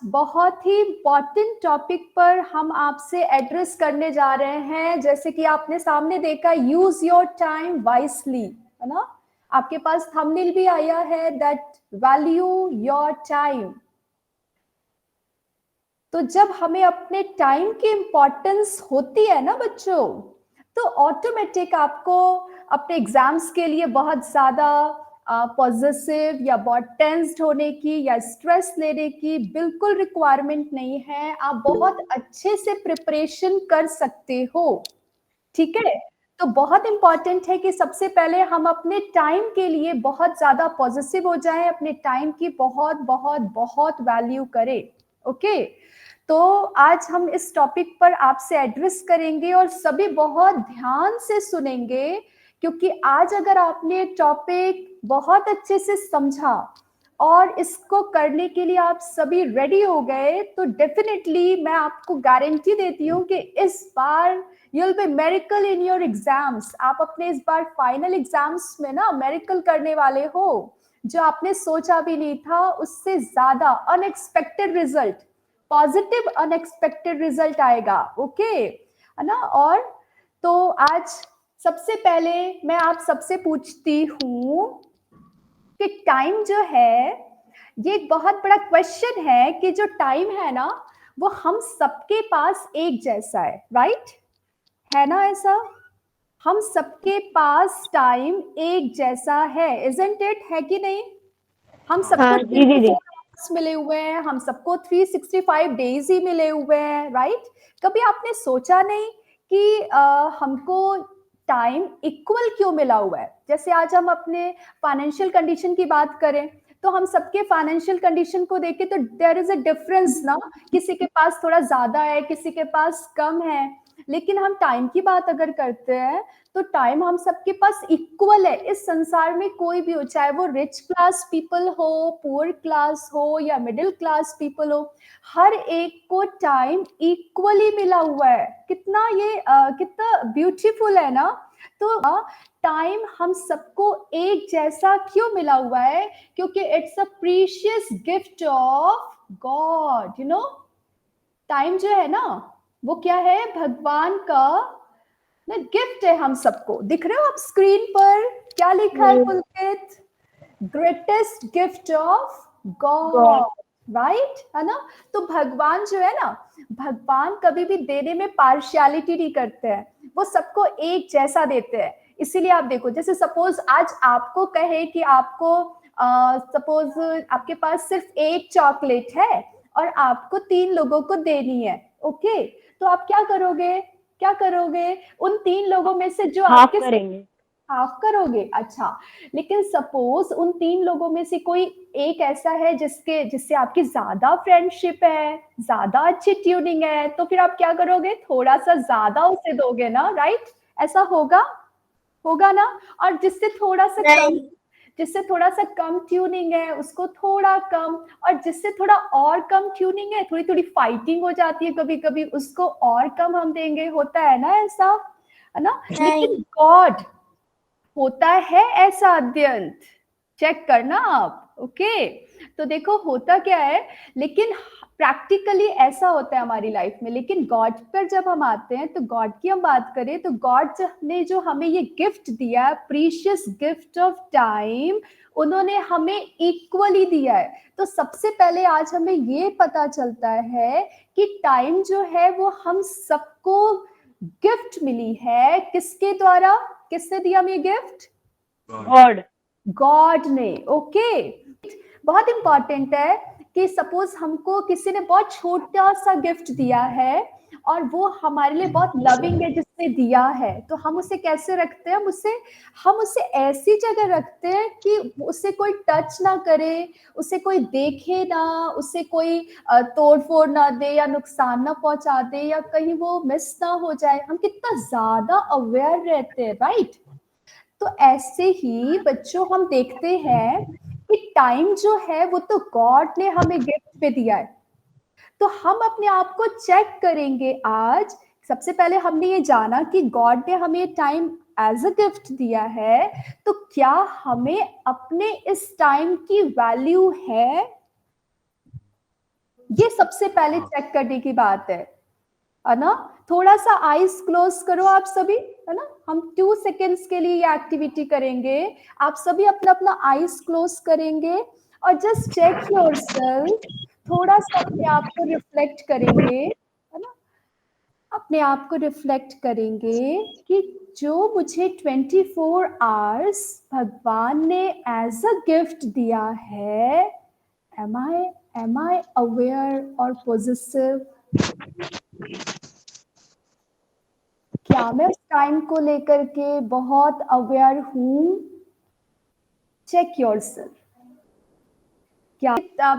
बहुत ही important topic पर हम आपसे एड्रेस करने जा रहे हैं। जैसे कि आपने सामने देखा, यूज योर टाइम वाइसली, है ना। आपके पास थंबनेल भी आया है, दैट वैल्यू योर टाइम। तो जब हमें अपने टाइम की इम्पोर्टेंस होती है ना बच्चों, तो ऑटोमेटिक आपको अपने एग्जाम्स के लिए बहुत ज्यादा पॉजिटिव या बहुत टेंस्ड होने की या स्ट्रेस लेने की बिल्कुल रिक्वायरमेंट नहीं है। आप बहुत अच्छे से प्रिपरेशन कर सकते हो, ठीक है। तो बहुत इंपॉर्टेंट है कि सबसे पहले हम अपने टाइम के लिए बहुत ज्यादा पॉजिटिव हो जाएं, अपने टाइम की बहुत बहुत बहुत वैल्यू करें। ओके, तो आज हम इस टॉपिक पर आपसे एड्रेस करेंगे और सभी बहुत ध्यान से सुनेंगे, क्योंकि आज अगर आपने टॉपिक बहुत अच्छे से समझा और इसको करने के लिए आप सभी रेडी हो गए, तो डेफिनेटली मैं आपको गारंटी देती हूँ कि इस बार you'll be miracle in your exams। आप अपने इस बार फाइनल एग्जाम्स में ना मेरिकल करने वाले हो। जो आपने सोचा भी नहीं था, उससे ज्यादा unexpected result, positive unexpected result आएगा। ओके, है ना। और तो आज सबसे पहले मैं आप सबसे पूछती हूँ कि टाइम जो है, ये एक बहुत बड़ा क्वेश्चन है कि जो टाइम है ना, वो हम सबके पास एक जैसा है, राइट? है ना ऐसा? हम सबके पास टाइम एक जैसा है, इजंट इट, है कि नहीं? हम सबको हाँ जी 24 दीदी। आवर्स मिले हुए हैं, हम सबको 365 डेज ही मिले हुए हैं, राइट? कभी आपने सोचा नहीं कि हमको टाइम इक्वल क्यों मिला हुआ है? जैसे आज हम अपने फाइनेंशियल कंडीशन की बात करें, तो हम सबके फाइनेंशियल कंडीशन को देखें तो देयर इज अ डिफरेंस ना। किसी के पास थोड़ा ज्यादा है, किसी के पास कम है। लेकिन हम टाइम की बात अगर करते हैं, तो टाइम हम सबके पास इक्वल है। इस संसार में कोई भी हो, चाहे वो रिच क्लास पीपल हो, पुअर क्लास हो या मिडिल क्लास पीपल हो, हर एक को टाइम इक्वली मिला हुआ है। कितना ये कितना ब्यूटीफुल है ना। तो टाइम हम सबको एक जैसा क्यों मिला हुआ है? क्योंकि it's a precious gift of God, you know. Time जो है ना, वो क्या है? भगवान का ना गिफ्ट है हम सबको। दिख रहे हो आप स्क्रीन पर क्या लिखा है Pulkit? Greatest gift of God. God, right, है ना। तो भगवान जो है ना, भगवान कभी भी देने में पार्शियलिटी नहीं करते हैं, वो सबको एक जैसा देते हैं। इसीलिए आप देखो, जैसे सपोज आज आपको कहे कि आपको सपोज आपके पास सिर्फ एक चॉकलेट है और आपको 3 लोगों को देनी है। ओके, तो आप क्या करोगे? क्या करोगे? उन 3 लोगों में से जो हाफ आपके करेंगे। हाफ करोगे, अच्छा। लेकिन सपोज उन 3 लोगों में से कोई एक ऐसा है जिससे आपकी ज्यादा फ्रेंडशिप है, ज्यादा अच्छी ट्यूनिंग है, तो फिर आप क्या करोगे? थोड़ा सा ज्यादा उसे दोगे ना, राइट? ऐसा होगा, होगा ना। और नहीं। जिससे थोड़ा सा कम ट्यूनिंग है, उसको थोड़ा कम। और जिससे थोड़ा और कम ट्यूनिंग है, थोड़ी थोड़ी फाइटिंग हो जाती है कभी कभी, उसको और कम हम देंगे। होता है ना ऐसा, है ना। नहीं। लेकिन गॉड, होता है ऐसा अत्यंत, चेक करना आप। ओके, तो देखो होता क्या है, लेकिन प्रैक्टिकली ऐसा होता है हमारी लाइफ में। लेकिन गॉड पर जब हम आते हैं, तो गॉड की हम बात करें, तो गॉड ने जो हमें ये गिफ्ट दिया, प्रीशियस गिफ्ट ऑफ टाइम, उन्होंने हमें इक्वली दिया है। तो सबसे पहले आज हमें ये पता चलता है कि टाइम जो है वो हम सबको गिफ्ट मिली है। किसके द्वारा? किसने दिया हमें गिफ्ट? गॉड। गॉड ने। ओके, बहुत इंपॉर्टेंट है कि सपोज हमको किसी ने बहुत छोटा सा गिफ्ट दिया है और वो हमारे लिए बहुत लविंग है जिसने दिया है, तो हम उसे कैसे रखते हैं? हम उसे ऐसी जगह रखते हैं कि उसे कोई टच ना करे, उसे कोई देखे ना, उसे कोई तोड़ फोड़ ना दे या नुकसान ना पहुंचा दे या कहीं वो मिस ना हो जाए। हम कितना ज्यादा अवेयर रहते हैं, राइट? तो ऐसे ही बच्चों हम देखते हैं कि टाइम जो है वो तो गॉड ने हमें गिफ्ट पे दिया है। तो हम अपने आप को चेक करेंगे आज। सबसे पहले हमने ये जाना कि गॉड ने हमें टाइम एज अ गिफ्ट दिया है, तो क्या हमें अपने इस टाइम की वैल्यू है? ये सबसे पहले चेक करने की बात है ना। थोड़ा सा आईज क्लोज करो आप सभी, है ना। हम 2 सेकेंड्स के लिए ये एक्टिविटी करेंगे। आप सभी अपना अपना आईज क्लोज करेंगे और जस्ट चेक योरसेल्फ, थोड़ा सा अपने आप को रिफ्लेक्ट करेंगे, है ना। अपने आप को रिफ्लेक्ट करेंगे कि जो मुझे 24 आवर्स भगवान ने एज अ गिफ्ट दिया है, एम आई अवेयर और पॉजिटिव? क्या मैं उस टाइम को लेकर के बहुत अवेयर हूं? Check yourself. क्या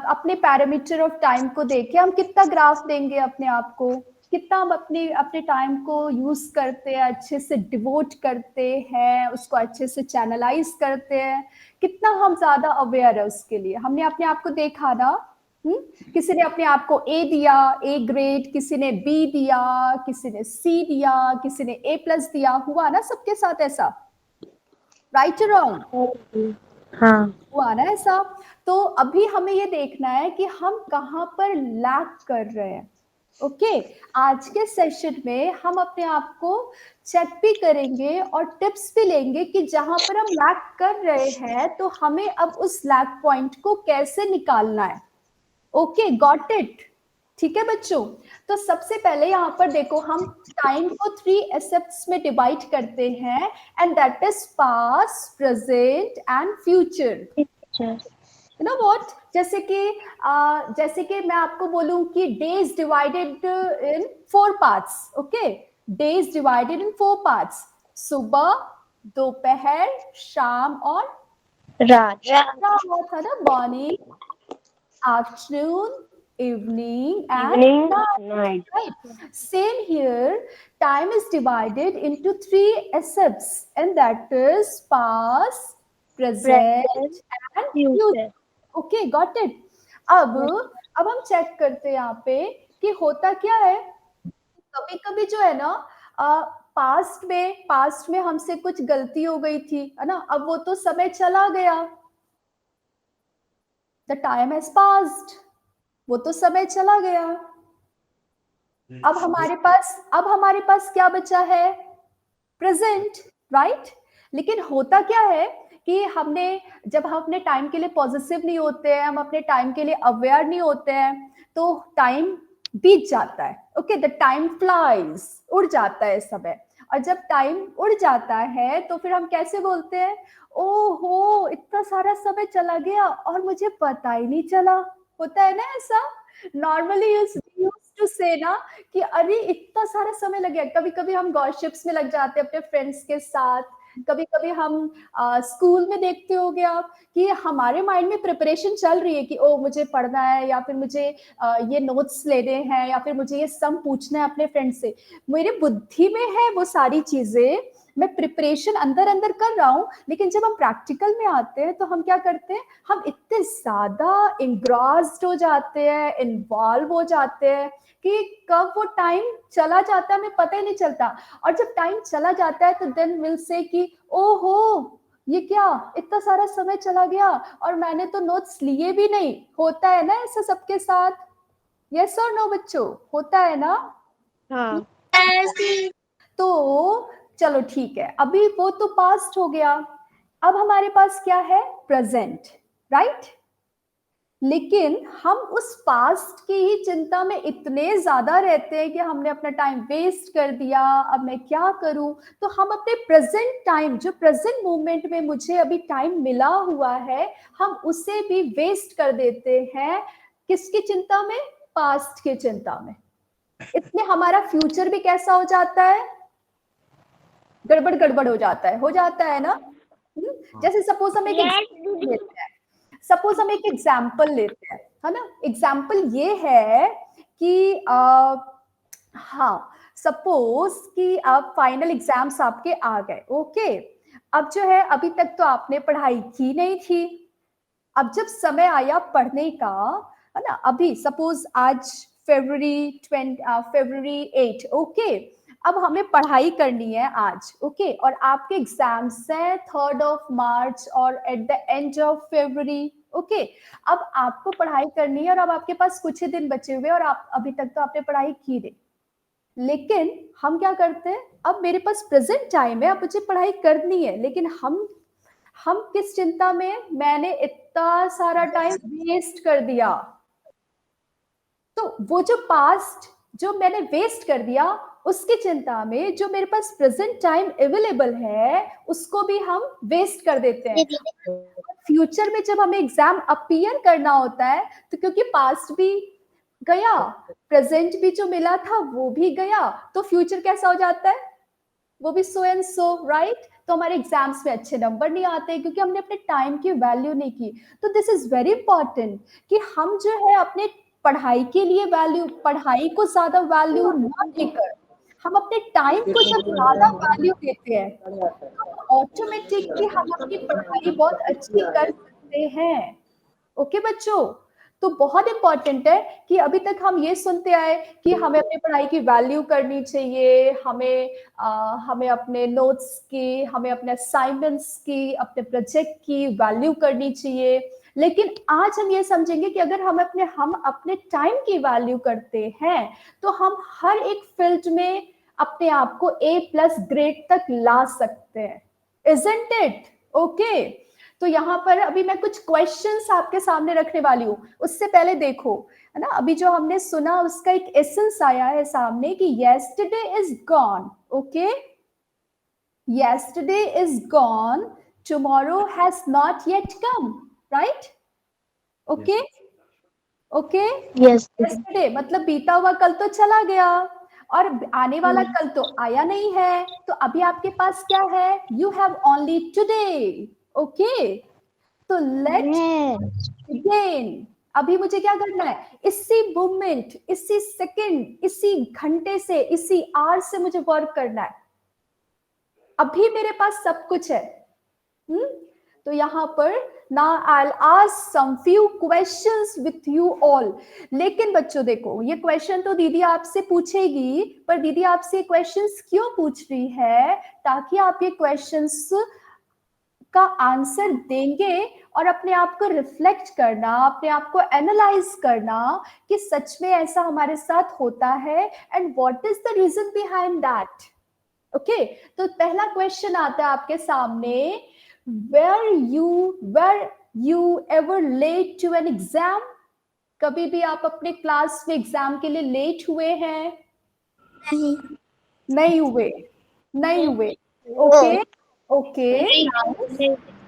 अपने पैरामीटर ऑफ टाइम को देखे हम कितना ग्राफ देंगे अपने आप को, कितना हम अपने अपने टाइम को यूज करते हैं, अच्छे से डिवोट करते हैं, उसको अच्छे से चैनलाइज करते हैं, कितना हम ज्यादा अवेयर है उसके लिए। हमने अपने आप को देखा ना। किसी ने अपने आप को ए दिया, ए ग्रेड, किसी ने बी दिया, किसी ने सी दिया, किसी ने ए प्लस दिया, हुआ ना सबके साथ ऐसा, राइट और रॉन्ग? हाँ, हुआ ना ऐसा। तो अभी हमें ये देखना है कि हम कहाँ पर लैक कर रहे हैं। ओके, आज के सेशन में हम अपने आप को चेक भी करेंगे और टिप्स भी लेंगे कि जहां पर हम लैक कर रहे हैं तो हमें अब उस लैक पॉइंट को कैसे निकालना है। Okay, got it? ठीक है बच्चों। तो सबसे पहले यहाँ पर देखो, हम टाइम को 3 एस्पेक्ट्स में डिवाइड करते हैं, and that is past, present and future. You know what? जैसे कि मैं आपको बोलूं कि day is divided in 4 parts. Okay, day is divided in 4 parts, सुबह, दोपहर, शाम और रात। हुआ था ना, morning, afternoon, evening and Evening, night. night. Right. Same here. Time is divided into 3 aspects, and that is past, present, Present, and future. future. Okay, got it? अब हम चेक करते हैं यहाँ पे कि होता क्या है। कभी कभी जो है ना, पास्ट में हमसे कुछ गलती हो गई थी, है ना। अब वो तो समय चला गया, द टाइम हैज पास्ड, वो तो समय चला गया। अब हमारे पास क्या बचा है? Present, right. लेकिन होता क्या है कि जब हम अपने टाइम के लिए पॉजिटिव नहीं होते हैं, हम अपने टाइम के लिए अवेयर नहीं होते हैं, तो टाइम बीत जाता है। ओके, द टाइम फ्लाइज, उड़ जाता है समय। और जब टाइम उड़ जाता है तो फिर हम कैसे बोलते हैं, ओहो इतना सारा समय चला गया और मुझे पता ही नहीं चला। होता है ना ऐसा। नॉर्मली यूज्ड टू से ना कि अरे इतना सारा समय लग गया। कभी कभी हम गॉसिप्स में लग जाते हैं अपने फ्रेंड्स के साथ। कभी कभी हम स्कूल में देखते हो गया कि हमारे माइंड में प्रिपरेशन चल रही है कि ओ मुझे पढ़ना है, या फिर मुझे ये नोट्स लेने हैं, या फिर मुझे ये सम पूछना है अपने फ्रेंड से। मेरे बुद्धि में है वो सारी चीजें, मैं प्रिपरेशन अंदर अंदर कर रहा हूँ, लेकिन जब हम प्रैक्टिकल में आते हैं तो हम क्या करते हैं, हम इतने ज्यादा इंग्रास्ड हो जाते हैं, इन्वॉल्व हो जाते हैं कि कब वो टाइम चला जाता है हमें पता ही नहीं चलता। और जब टाइम चला जाता है तो देन विल से कि ओहो ये क्या, इतना सारा समय चला गया और मैंने तो नोट्स लिए भी नहीं। होता है ना ऐसा सबके साथ? यस और नो बच्चों, होता है ना? हाँ। तो चलो ठीक है, अभी वो तो पास्ट हो गया। अब हमारे पास क्या है? Present, right. लेकिन हम उस पास्ट की ही चिंता में इतने ज्यादा रहते हैं कि हमने अपना टाइम वेस्ट कर दिया, अब मैं क्या करूं। तो हम अपने प्रेजेंट टाइम, जो प्रेजेंट मोमेंट में मुझे अभी टाइम मिला हुआ है, हम उसे भी वेस्ट कर देते हैं। किसकी चिंता में? पास्ट की चिंता में। इसमें हमारा फ्यूचर भी कैसा हो जाता है? गड़बड़ गड़बड़ हो जाता है ना। जैसे सपोज हम एक एग्जांपल लेते हैं, सपोज हम एक एग्जाम्पल लेते हैं, है ना। एग्जाम्पल ये है कि हाँ, सपोज कि आप फाइनल एग्जाम्स आपके आ गए। ओके, अब जो है अभी तक तो आपने पढ़ाई की नहीं थी। अब जब समय आया पढ़ने का, है ना, अभी सपोज आज फरवरी 8, ओके। अब हमें पढ़ाई करनी है आज, और आपके एग्जाम्स हैं 3rd of March और at the end of February, okay, अब आपको पढ़ाई करनी है और अब आपके पास कुछ ही दिन बचे हुए और आप अभी तक तो आपने पढ़ाई की नहीं, लेकिन हम क्या करते हैं, अब मेरे पास प्रेजेंट टाइम है, अब मुझे पढ़ाई करनी है, लेकिन हम किस चिंता में, मैंने इतना सारा टाइम वेस्ट कर दिया। तो वो जो पास्ट जो मैंने वेस्ट कर दिया, उसकी चिंता में जो मेरे पास प्रेजेंट टाइम अवेलेबल है उसको भी हम वेस्ट कर देते हैं। फ्यूचर में जब हमें एग्जाम अपीयर करना होता है, तो क्योंकि पास्ट भी गया, प्रेजेंट भी जो मिला था वो भी गया, तो फ्यूचर कैसा हो जाता है, वो भी सो एंड सो, राइट। तो हमारे एग्जाम्स में अच्छे नंबर नहीं आते क्योंकि हमने अपने टाइम की वैल्यू नहीं की। तो दिस इज वेरी इंपॉर्टेंट कि हम जो है अपने पढ़ाई के लिए वैल्यू, पढ़ाई को ज्यादा वैल्यू ना देकर हम अपने टाइम को जब ज्यादा वैल्यू देते हैं, तो ऑटोमेटिकली हम अपनी पढ़ाई बहुत अच्छी कर सकते हैं। ओके बच्चों, तो बहुत इंपॉर्टेंट है कि अभी तक हम ये सुनते आए कि हमें अपनी पढ़ाई की वैल्यू करनी चाहिए, हमें अपने नोट्स की, हमें अपने असाइनमेंट्स की, अपने प्रोजेक्ट की वैल्यू करनी चाहिए। लेकिन आज हम ये समझेंगे कि अगर हम अपने टाइम की वैल्यू करते हैं तो हम हर एक फील्ड में अपने आप को A+ ग्रेड तक ला सकते हैं, इजंट इट? ओके, तो यहाँ पर अभी मैं कुछ क्वेश्चंस आपके सामने रखने वाली हूँ। उससे पहले देखो, है ना, अभी जो हमने सुना उसका एक एसेंस आया है सामने कि yesterday is gone, okay, yesterday is gone, tomorrow has not yet come, right? Okay, okay, Yes. yesterday मतलब बीता हुआ कल तो चला गया और आने वाला कल तो आया नहीं है, तो अभी आपके पास क्या है, you have only today, okay. तो लेट Yes. बिगिन, अभी मुझे क्या करना है, इसी मोमेंट, इसी सेकंड, इसी घंटे से, इसी आवर से मुझे वर्क करना है, अभी मेरे पास सब कुछ है। तो यहाँ पर ना I ask some few questions with you all. लेकिन बच्चों देखो, ये क्वेश्चन तो दीदी आपसे पूछेगी, पर दीदी आपसे क्वेश्चंस क्यों पूछ रही है, ताकि आप ये क्वेश्चंस का आंसर देंगे और अपने आप को रिफ्लेक्ट करना, अपने आप को एनालाइज करना कि सच में ऐसा हमारे साथ होता है and what is the reason behind that. Okay, तो पहला क्वेश्चन आता है आपके सामने, were you ever late to an exam? कभी भी आप अपने क्लास में एग्जाम के लिए लेट हुए हैं? नहीं हुए, नहीं हुए, ओके, ओके,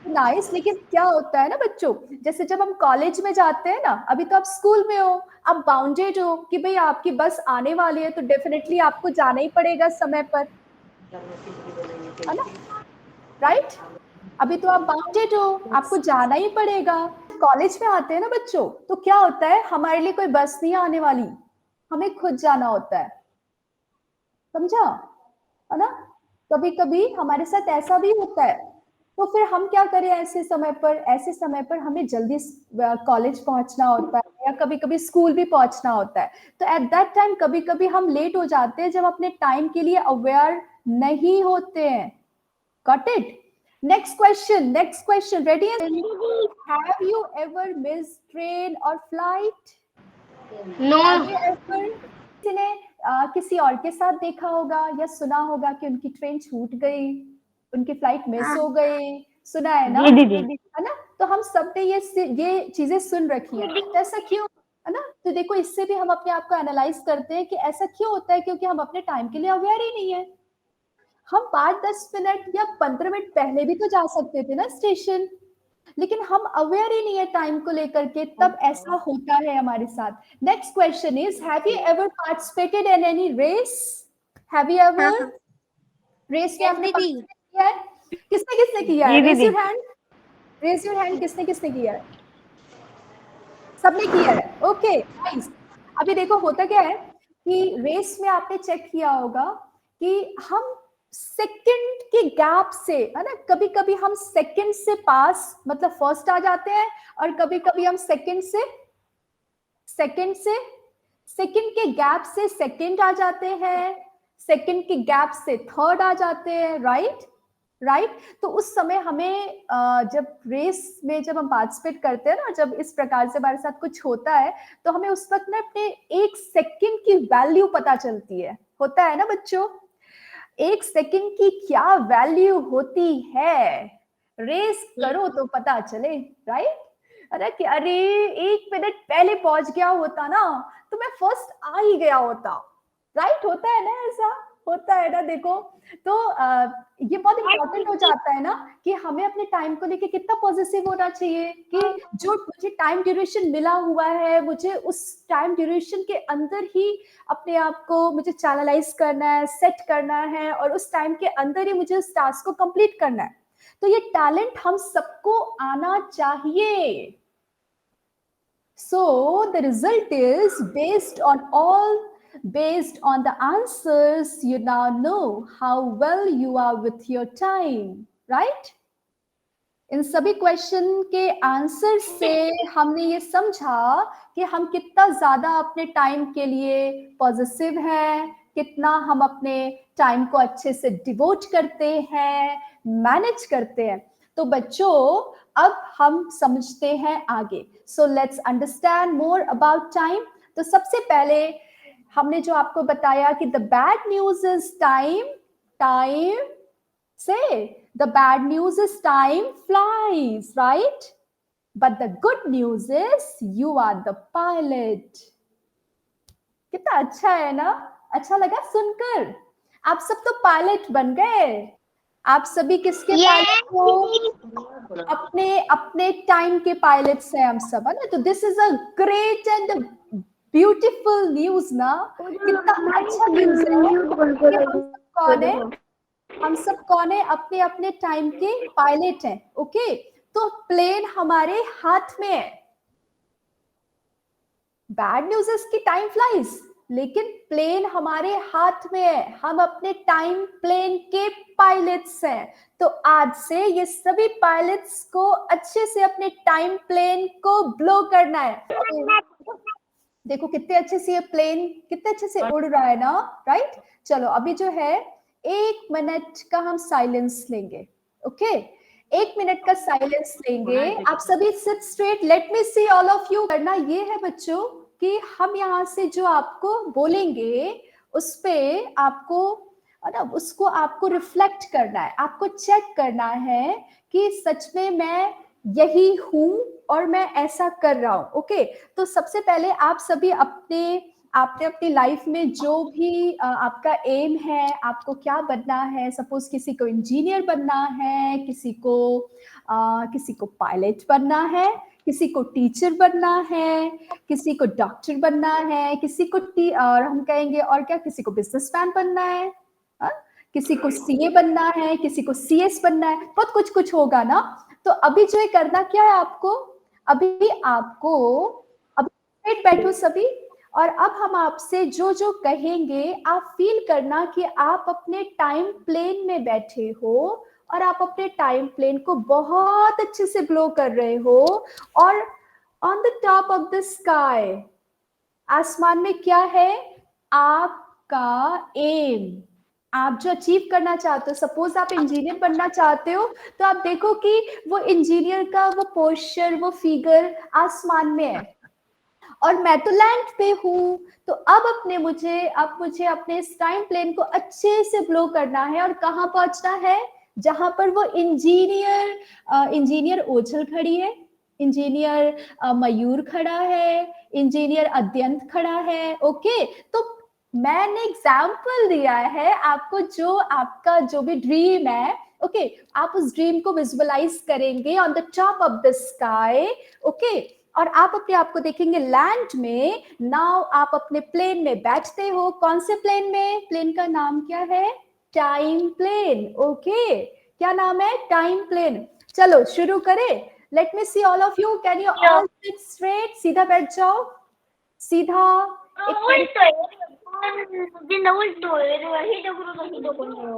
नाइस। लेकिन क्या होता है ना बच्चों, जैसे जब हम कॉलेज में जाते हैं ना, अभी तो आप स्कूल में हो, आप बाउंडेड हो कि भाई आपकी बस आने वाली है, तो डेफिनेटली आपको जाना ही पड़ेगा समय पर, है ना, राइट? अभी तो आप बाउंडेड हो, आपको जाना ही पड़ेगा। कॉलेज में आते हैं ना बच्चों, तो क्या होता है, हमारे लिए कोई बस नहीं आने वाली, हमें खुद जाना होता है, समझा, है ना? कभी कभी हमारे साथ ऐसा भी होता है, तो फिर हम क्या करें, ऐसे समय पर हमें जल्दी कॉलेज पहुंचना होता है या कभी कभी स्कूल भी पहुंचना होता है, तो एट दैट टाइम कभी कभी हम लेट हो जाते हैं जब अपने टाइम के लिए अवेयर नहीं होते हैं। Got it? Next question, ready? Have you ever miss train और फ्लाइट? No. किसी ने किसी और के साथ देखा होगा या सुना होगा कि उनकी ट्रेन छूट गई, उनकी फ्लाइट मिस हो गई, सुना है ना? जी दीदी। है ना? तो हम सब ने ये चीजें सुन रखी है, तो ऐसा क्यों, है ना? तो देखो, इससे भी हम अपने आप को एनालाइज करते हैं कि ऐसा क्यों होता है, क्योंकि हम अपने टाइम के लिए अवेयर ही नहीं है। हम 5-10 मिनट या 15 मिनट पहले भी तो जा सकते थे ना स्टेशन, लेकिन हम अवेयर ही नहीं है टाइम को लेकर के, तब ऐसा होता है हमारे साथ। Next question is, have you ever participated in any race? Have you ever race में आपने पार्टिसिपेट किया है? किसने किसने किया है? जी रेज दीदी। Your hand, raise your hand, किसने किसने किया है? सबने किया है, ओके, नाइस। अभी देखो होता क्या है कि रेस में आपने चेक किया होगा कि हम सेकंड के गैप से, है ना, कभी कभी हम सेकंड से पास मतलब फर्स्ट आ जाते हैं, और कभी कभी हम सेकंड के गैप से सेकंड आ जाते हैं, सेकंड के गैप से थर्ड आ जाते हैं, राइट? राइट? तो उस समय हमें जब रेस में जब हम पार्टिसिपेट करते हैं ना, जब इस प्रकार से हमारे साथ कुछ होता है, तो हमें उस वक्त ना अपने 1 सेकंड की वैल्यू पता चलती है, होता है ना बच्चों? 1 सेकंड की क्या वैल्यू होती है, रेस करो तो पता चले, राइट? अरे कि अरे 1 मिनट पहले पहुंच गया होता ना, तो मैं फर्स्ट आ ही गया होता, राइट? होता है ना ऐसा, होता है ना, देखो। तो ये बहुत इंपॉर्टेंट हो जाता है ना कि हमें अपने टाइम को लेके कितना पॉजिटिव होना चाहिए कि जो मुझे टाइम ड्यूरेशन मिला हुआ है, मुझे उस टाइम ड्यूरेशन के अंदर ही अपने आप को मुझे चैनलाइज करना है, सेट करना है, और उस टाइम के अंदर ही मुझे उस टास्क को कंप्लीट करना है। तो ये टैलेंट हम सबको आना चाहिए। So the result is based on the answers. You now know how well you are with your time, right? इन सभी क्वेश्चन के आंसर से हमने ये समझा कि हम कितना ज्यादा अपने टाइम के लिए पॉजिटिव हैं, कितना हम अपने टाइम को अच्छे से डिवोट करते हैं, मैनेज करते हैं। तो बच्चों, अब हम समझते हैं आगे। So let's understand more about time. तो सबसे पहले हमने जो आपको बताया कि the bad news is time, time say the bad news is time flies, right? But the good news is you are the pilot. कितना अच्छा है ना? अच्छा लगा सुनकर? आप सब तो पायलट बन गए। आप सभी किसके पायलट हो? अपने अपने टाइम के पायलट्स हैं हम सब, है ना? तो this is a great and beautiful news ना। कितना अच्छा न्यूज है कि हम सब कौन है, हम सब कौन है, अपने अपने टाइम के पायलट हैं। ओके, तो प्लेन हमारे हाथ में है। बैड न्यूज इज की टाइम फ्लाइज, लेकिन प्लेन हमारे हाथ में है, हम अपने टाइम प्लेन के पायलट्स हैं। तो आज से ये सभी पायलट्स को अच्छे से अपने टाइम प्लेन को ब्लो करना है। देखो कितने अच्छे से ये प्लेन कितने अच्छे से उड़ रहा है ना, राइट? चलो अभी जो है 1 मिनट का हम साइलेंस लेंगे। ओके, 1 मिनट का साइलेंस लेंगे। आप सभी sit straight, let me see all of you. करना ये है बच्चों कि हम यहाँ से जो आपको बोलेंगे उस पे आपको, ना, उसको आपको रिफ्लेक्ट करना है, आपको चेक करना है कि सच में मैं यही हूं और मैं ऐसा कर रहा हूं। ओके, तो सबसे पहले आप सभी आपने अपनी लाइफ में जो भी आपका एम है, आपको क्या बनना है, सपोज किसी को इंजीनियर बनना है, किसी को पायलट बनना है, किसी को टीचर बनना है, किसी को डॉक्टर बनना है, किसी को और हम कहेंगे और क्या, किसी को बिजनेसमैन बनना है, किसी को सीए बनना है, किसी को सीएस बनना है, बहुत कुछ कुछ होगा ना। तो अभी जो है करना क्या है आपको, अभी आपको अभी बैठो सभी, और अब हम आपसे जो जो कहेंगे आप फील करना कि आप अपने टाइम प्लेन में बैठे हो और आप अपने टाइम प्लेन को बहुत अच्छे से ब्लो कर रहे हो। और on the top of the sky, आसमान में क्या है, आपका एम, आप जो अचीव करना चाहते हो। सपोज आप इंजीनियर बनना चाहते हो, तो आप देखो कि वो इंजीनियर का वो पोस्चर, वो फिगर आसमान में है, और मैं तो लैंड पे हूँ। तो अब मुझे अपने इस टाइम प्लेन को अच्छे से ब्लो करना है, और कहाँ पहुंचना है, जहां पर वो इंजीनियर ओझल खड़ी है, इंजीनियर मयूर खड़ा है, इंजीनियर अद्यंत खड़ा है। ओके, तो मैंने एग्जाम्पल दिया है आपको, जो आपका जो भी ड्रीम है, ओके, आप उस ड्रीम को विजुअलाइज करेंगे on the top of the sky. Okay, और आप अपने आप को देखेंगे लैंड में। नाउ आप अपने प्लेन में बैठते हो। कौन से प्लेन में, प्लेन का नाम क्या है, टाइम प्लेन। ओके, क्या नाम है, टाइम प्लेन। चलो शुरू करें। Let me see all of you, can you all sit straight, सीधा बैठ जाओ, सीधा।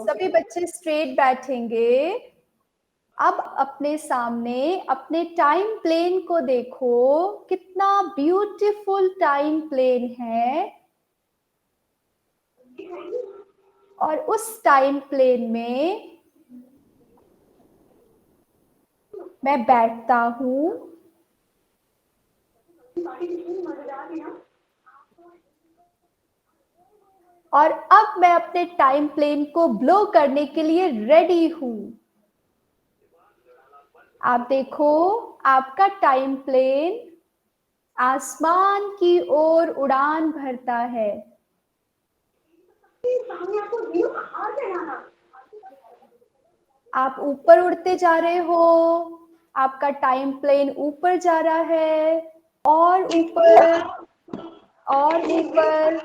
सभी बच्चे स्ट्रेट बैठेंगे। अब अपने सामने अपने टाइम प्लेन को देखो, कितना ब्यूटीफुल टाइम प्लेन है, और उस टाइम प्लेन में मैं बैठता हूँ और अब मैं अपने टाइम प्लेन को ब्लो करने के लिए रेडी हूँ। आप देखो, आपका टाइम प्लेन आसमान की ओर उड़ान भरता है। आप ऊपर उड़ते जा रहे हो, आपका टाइम प्लेन ऊपर जा रहा है, और ऊपर और ऊपर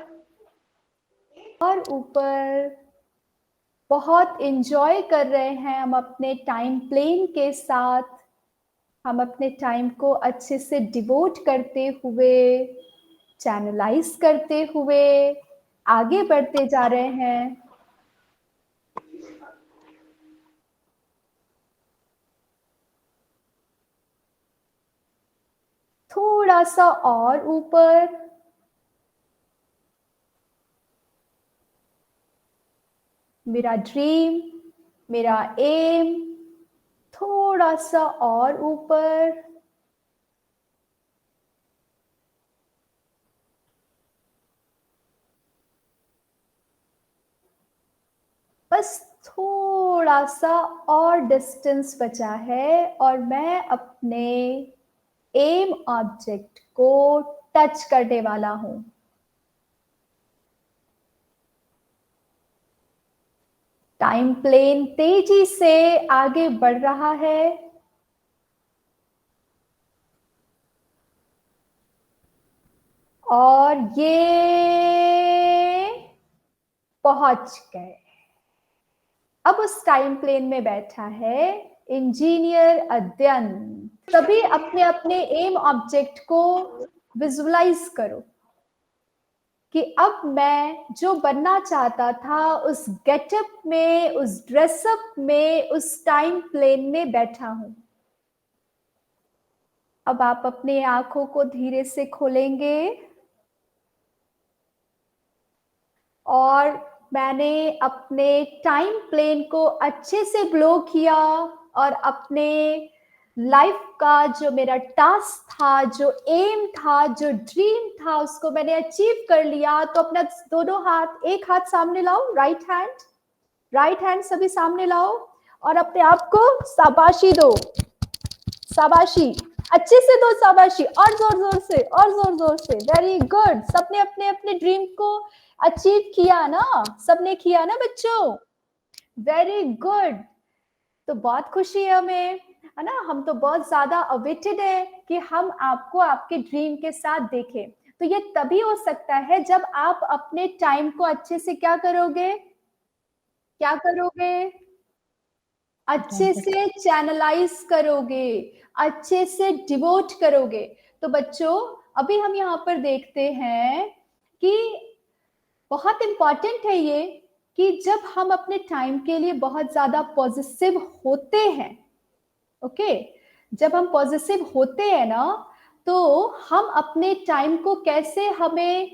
और ऊपर। बहुत एंजॉय कर रहे हैं हम अपने टाइम प्लेन के साथ। हम अपने टाइम को अच्छे से डिवोट करते हुए, चैनलाइज करते हुए आगे बढ़ते जा रहे हैं। थोड़ा सा और ऊपर, मेरा ड्रीम, मेरा एम, थोड़ा सा और ऊपर, बस थोड़ा सा और डिस्टेंस बचा है और मैं अपने एम ऑब्जेक्ट को टच करने वाला हूं। टाइम प्लेन तेजी से आगे बढ़ रहा है और ये पहुंच गए। अब उस टाइम प्लेन में बैठा है इंजीनियर अद्यंत। सभी अपने अपने एम ऑब्जेक्ट को विजुअलाइज करो कि अब मैं जो बनना चाहता था उस गेटअप में, उस ड्रेसअप में, उस टाइम प्लेन में बैठा हूं। अब आप अपने आंखों को धीरे से खोलेंगे और मैंने अपने टाइम प्लेन को अच्छे से ब्लो किया और अपने लाइफ का जो मेरा टास्क था, जो एम था, जो ड्रीम था, उसको मैंने अचीव कर लिया। तो अपना दोनों हाथ, एक हाथ सामने लाओ, राइट हैंड सभी सामने लाओ और अपने आप को शाबाशी दो। शाबाशी, अच्छे से दो शाबाशी, और जोर जोर से, और जोर जोर से। Very good. सबने अपने अपने ड्रीम को अचीव किया ना? सबने किया ना बच्चों? Very good. तो बहुत खुशी है हमें, है ना? हम तो बहुत ज्यादा अवेटेड है कि हम आपको आपके ड्रीम के साथ देखें। तो ये तभी हो सकता है जब आप अपने टाइम को अच्छे से क्या करोगे? क्या करोगे? अच्छे से चैनलाइज करोगे, अच्छे से डिवोट करोगे। तो बच्चों, अभी हम यहाँ पर देखते हैं कि बहुत इंपॉर्टेंट है ये कि जब हम अपने टाइम के लिए बहुत ज्यादा पॉजिटिव होते हैं, ओके, जब हम पॉजिटिव होते हैं ना, तो हम अपने टाइम को कैसे हमें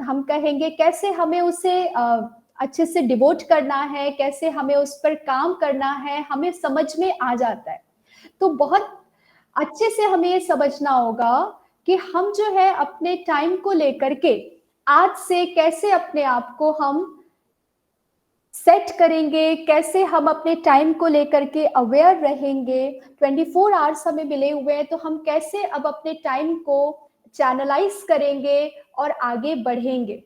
हम कहेंगे कैसे हमें उसे अच्छे से डिवोट करना है, कैसे हमें उस पर काम करना है, हमें समझ में आ जाता है। तो बहुत अच्छे से हमें ये समझना होगा कि हम जो है अपने टाइम को लेकर के आज से कैसे अपने आप को हम सेट करेंगे, कैसे हम अपने टाइम को लेकर के अवेयर रहेंगे। 24 आवर्स हमें मिले हुए हैं, तो हम कैसे अब अपने टाइम को चैनलाइज करेंगे और आगे बढ़ेंगे।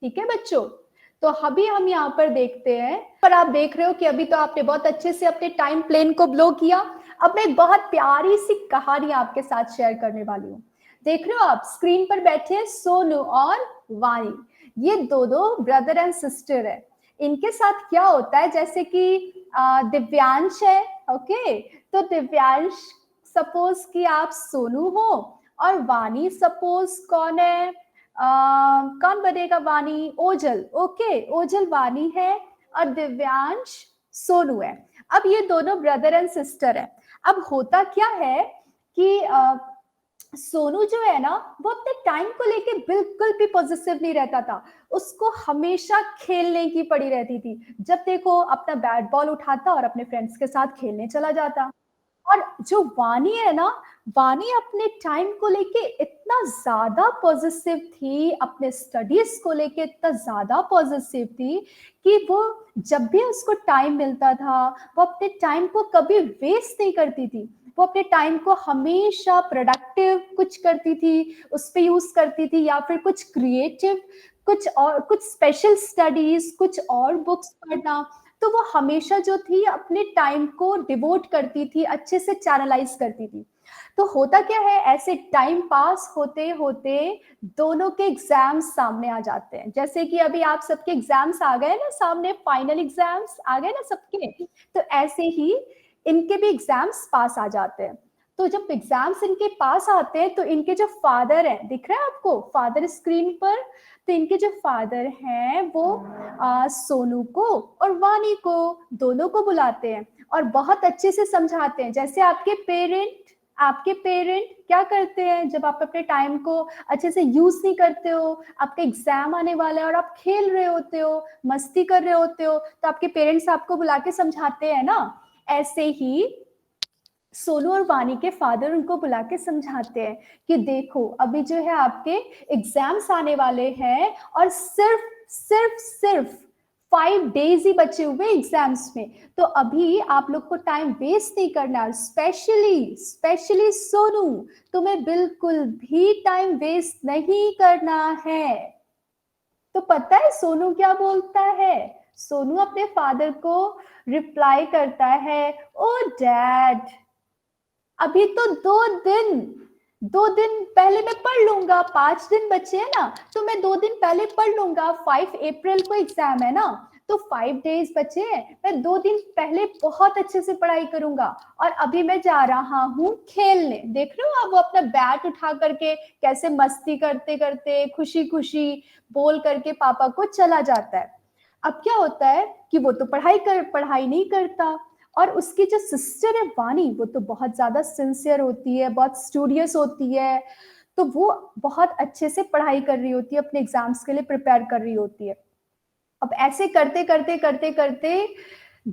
ठीक है बच्चों? तो अभी हम यहाँ पर देखते हैं, पर आप देख रहे हो कि अभी तो आपने बहुत अच्छे से अपने टाइम प्लेन को ब्लो किया। अब मैं एक बहुत प्यारी सी कहानी आपके साथ शेयर करने वाली हूँ। देख रहे हो आप स्क्रीन पर बैठे सोनू और वानी, ये दो ब्रदर एंड सिस्टर है। इनके साथ क्या होता है, जैसे कि दिव्यांश है, ओके, तो दिव्यांश सपोज कि आप सोनू हो और वानी सपोज कौन है, कौन बनेगा वानी? ओझल, ओके, ओझल वानी है और दिव्यांश सोनू है। अब ये दोनों ब्रदर एंड सिस्टर है। अब होता क्या है कि सोनू जो है ना, वो अपने टाइम को लेके बिल्कुल भी पॉजिटिव नहीं रहता था। उसको हमेशा खेलने की पड़ी रहती थी। जब देखो अपना बैट बॉल उठाता और अपने फ्रेंड्स के साथ खेलने चला जाता। और जो वानी है ना, वानी अपने टाइम को लेके इतना ज्यादा पॉजिटिव थी, अपने स्टडीज को लेके इतना ज्यादा पॉजिटिव थी कि वो जब भी उसको टाइम मिलता था वो अपने टाइम को कभी वेस्ट नहीं करती थी। वो अपने टाइम को हमेशा प्रोडक्टिव कुछ करती थी, उस पर यूज करती थी, या फिर कुछ क्रिएटिव, कुछ और, कुछ स्पेशल स्टडीज, कुछ और बुक्स पढ़ना। तो वो हमेशा जो थी अपने टाइम को डिवोट करती थी, अच्छे से चैनलाइज करती थी। तो होता क्या है, ऐसे टाइम पास होते होते दोनों के एग्जाम्स सामने आ जाते हैं। जैसे कि अभी आप सबके एग्जाम्स आ गए ना सामने, फाइनल एग्जाम्स आ गए ना सबके, तो ऐसे ही इनके भी एग्जाम्स पास आ जाते हैं। तो जब एग्जाम्स इनके पास आते हैं तो इनके जो फादर हैं, दिख रहा है आपको फादर स्क्रीन पर, तो इनके जो फादर हैं वो सोनू को और वानी को, दोनों को बुलाते हैं और बहुत अच्छे से समझाते हैं। जैसे आपके पेरेंट क्या करते हैं, जब आप अपने टाइम को अच्छे से यूज नहीं करते हो, आपका एग्जाम आने वाला है और आप खेल रहे होते हो, मस्ती कर रहे होते हो, तो आपके पेरेंट्स आपको बुला के समझाते हैं ना। ऐसे ही सोनू और वानी के फादर उनको बुला के समझाते हैं कि देखो अभी जो है आपके एग्जाम्स आने वाले हैं और सिर्फ सिर्फ सिर्फ 5 डेज ही बचे हुए एग्जाम्स में, तो अभी आप लोग को टाइम वेस्ट नहीं करना। स्पेशली स्पेशली सोनू, तुम्हें बिल्कुल भी टाइम वेस्ट नहीं करना है। तो पता है सोनू क्या बोलता है? सोनू अपने फादर को रिप्लाई करता है, ओ डैड, अभी तो 2 दिन पहले मैं पढ़ लूंगा, 5 दिन बचे हैं ना, तो मैं 2 दिन पहले पढ़ लूंगा। 5 अप्रैल को एग्जाम है ना, तो 5 डेज बचे हैं, मैं 2 दिन पहले बहुत अच्छे से पढ़ाई करूंगा। और अभी मैं जा रहा हूँ खेलने। देख रहे हो आप, वो अपना बैट उठा करके कैसे मस्ती करते करते खुशी खुशी बोल करके पापा को चला जाता है। अब क्या होता है कि वो तो पढ़ाई नहीं करता, और उसकी जो सिस्टर है वानी, वो तो बहुत ज्यादा सिंसियर होती है, बहुत स्टूडियस होती है। तो वो बहुत अच्छे से पढ़ाई कर रही होती है, अपने एग्जाम्स के लिए प्रिपेयर कर रही होती है। अब ऐसे करते करते करते करते